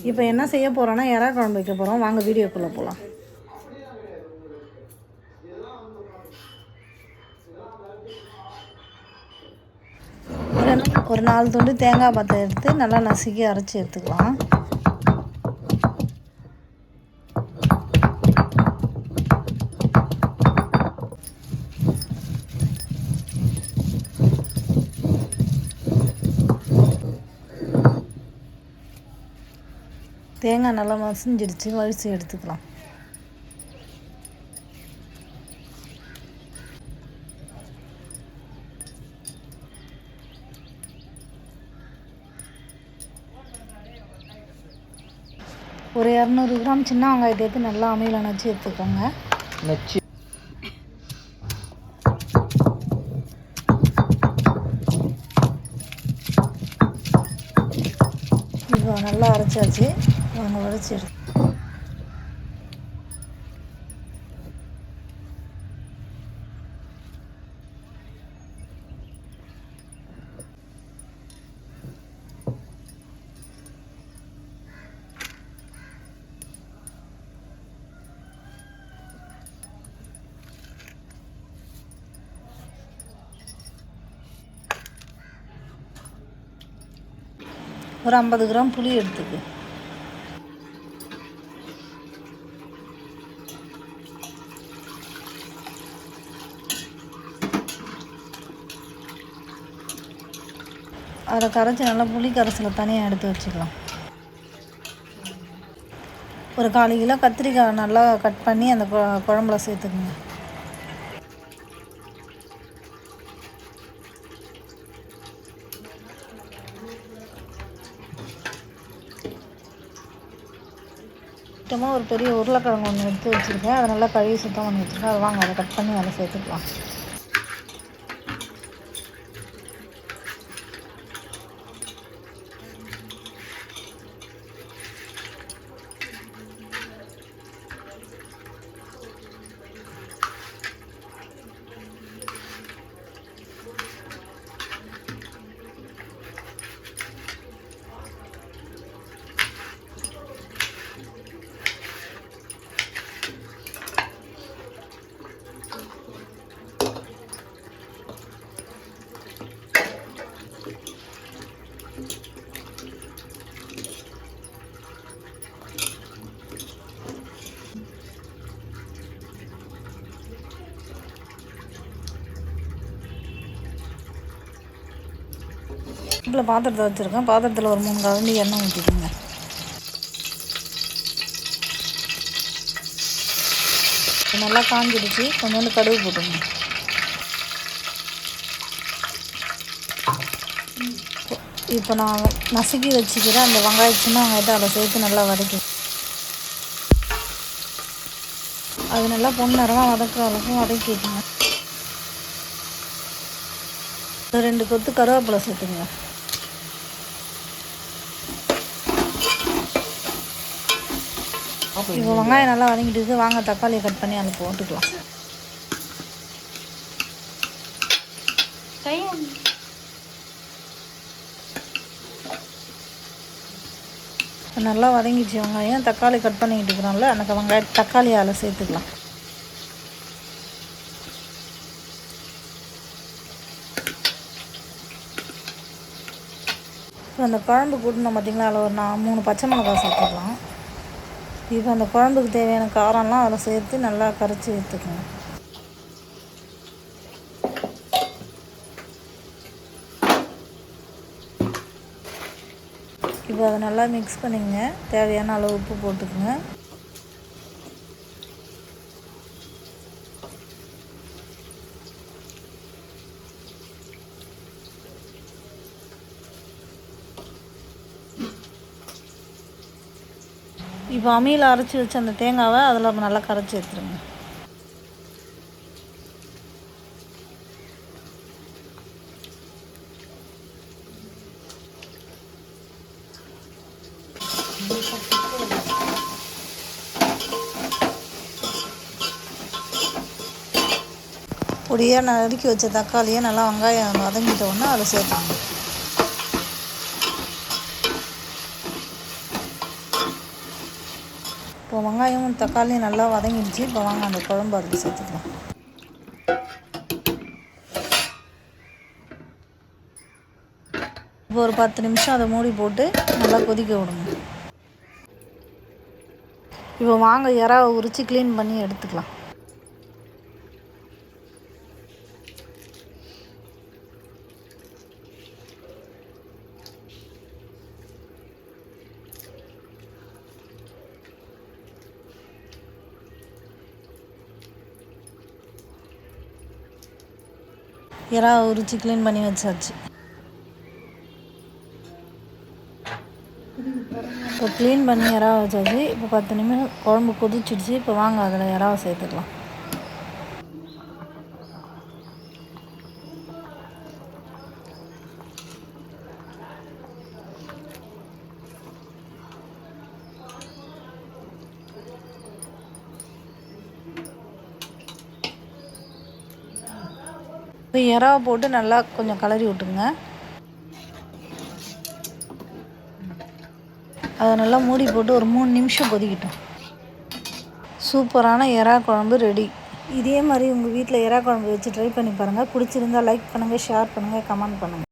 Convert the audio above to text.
இப்போ என்ன செய்ய போகிறோன்னா எறா குழம்பு வைக்க போகிறோம். வாங்க வீடியோக்குள்ளே போகலாம். ஒரு 4 துண்டு தேங்காய் பத்தை எடுத்து நல்லா நசுக்கி அரைச்சி எடுத்துக்கலாம். தேங்காய் நல்லா மசிஞ்சிடுச்சு, வலிச்சு எடுத்துக்கலாம். ஒரு 200 கிராம் சின்ன வெங்காயத்தை எடுத்து நல்லா அம்மியில் நச்சு எடுத்துக்கோங்க. இப்போ நல்லா அரைச்சாச்சு. நாங்கள் வடிச்சு எடுத்து ஒரு 50 கிராம் புளி எடுத்துக்கு. அதை கரைச்சி நல்லா புளி கரைசலை தனியாக எடுத்து வச்சுக்கலாம். ஒரு 1/4 கிலோ கத்திரிக்காய் நல்லா கட் பண்ணி அந்த குழம்புல சேர்த்துக்குங்க. சுத்தமாக ஒரு பெரிய உருளைக்கிழங்கு ஒன்று எடுத்து வச்சுருக்கேன். அதை நல்லா கழுவி சுத்தம் பண்ணி வச்சுருக்கேன். அதை வாங்க அதை கட் பண்ணி அதில் சேர்த்துக்கலாம். இப்போ பாத்திரத்தை வச்சுருக்கேன். பாத்திரத்தில் ஒரு 3 கரண்டி எண்ணெய் ஊற்றிக்கோங்க. நல்லா காஞ்சிடுச்சு. கொஞ்சோண்டு கடுகு போட்டுங்க. இப்போ நான் நசுக்கி வச்சுக்கிறேன் அந்த சின்ன வெங்காயத்தை அதில் சேர்த்து நல்லா வதக்கி அது நல்லா பொன்னிறமாக வதக்குற அளவுக்கு வதக்கிட்டுங்க. 2 கொத்து கருவேப்பிலை சேர்த்துங்க. இப்போ வெங்காயம் நல்லா வதங்கிட்டு இருக்குது. வாங்க தக்காளியை கட் பண்ணி அதில் போட்டுக்கலாம். நல்லா வதங்கிச்சு வெங்காயம். தக்காளி கட் பண்ணிக்கிட்டு இருக்கிறோம்ல அந்த தக்காளியை அதில் சேர்த்துக்கலாம். இப்போ அந்த குழம்பு கூட்டினோம் பார்த்திங்களா, அதில் ஒரு 3 பச்சை மிளகாய் சேர்த்துக்கலாம். இப்போ அந்த குழம்புக்கு தேவையான காரம்லாம் அதில் சேர்த்து நல்லா கரைச்சி எடுத்துக்கோங்க. இப்போ அதை நல்லா மிக்ஸ் பண்ணிங்க. தேவையான அளவு உப்பு போட்டுக்குங்க. இப்போ அம்மியில் அரைச்சி வச்ச அந்த தேங்காவை அதில் நல்லா கரைச்சி எடுத்துருங்க. பொடியாக நறுக்கி வச்ச தக்காளியை நல்லா வெங்காயம் வதங்கிட்டோன்னா அதில் சேர்த்தாங்க. இப்போ வெங்காயமும் தக்காளியும் நல்லா வதங்கிடுச்சு. இப்போ வாங்க அந்த குழம்பு அதில் சேர்த்துக்கலாம். இப்போ ஒரு 10 நிமிஷம் அதை மூடி போட்டு நல்லா கொதிக்க விடுங்க. இப்போ வாங்க இறாவை உரித்து க்ளீன் பண்ணி எடுத்துக்கலாம். இறாவை உரித்து க்ளீன் பண்ணி வச்சாச்சு. இப்போ க்ளீன் பண்ணி இறாவை வச்சாச்சு. இப்போ 10 நிமிஷம் குழம்பு கொதிச்சிடுச்சு. இப்போ வாங்க அதில் இறாவை சேர்த்துக்கலாம். இப்போ இறாவை போட்டு நல்லா கொஞ்சம் கிளறி விட்டுருங்க. அதை நல்லா மூடி போட்டு ஒரு 3 நிமிஷம் கொதிக்கட்டும். சூப்பரான இறா குழம்பு ரெடி. இதே மாதிரி உங்கள் வீட்டில் இறா குழம்பு வச்சு ட்ரை பண்ணி பாருங்கள். பிடிச்சிருந்தால் லைக் பண்ணுங்கள், ஷேர் பண்ணுங்கள், கமெண்ட் பண்ணுங்கள்.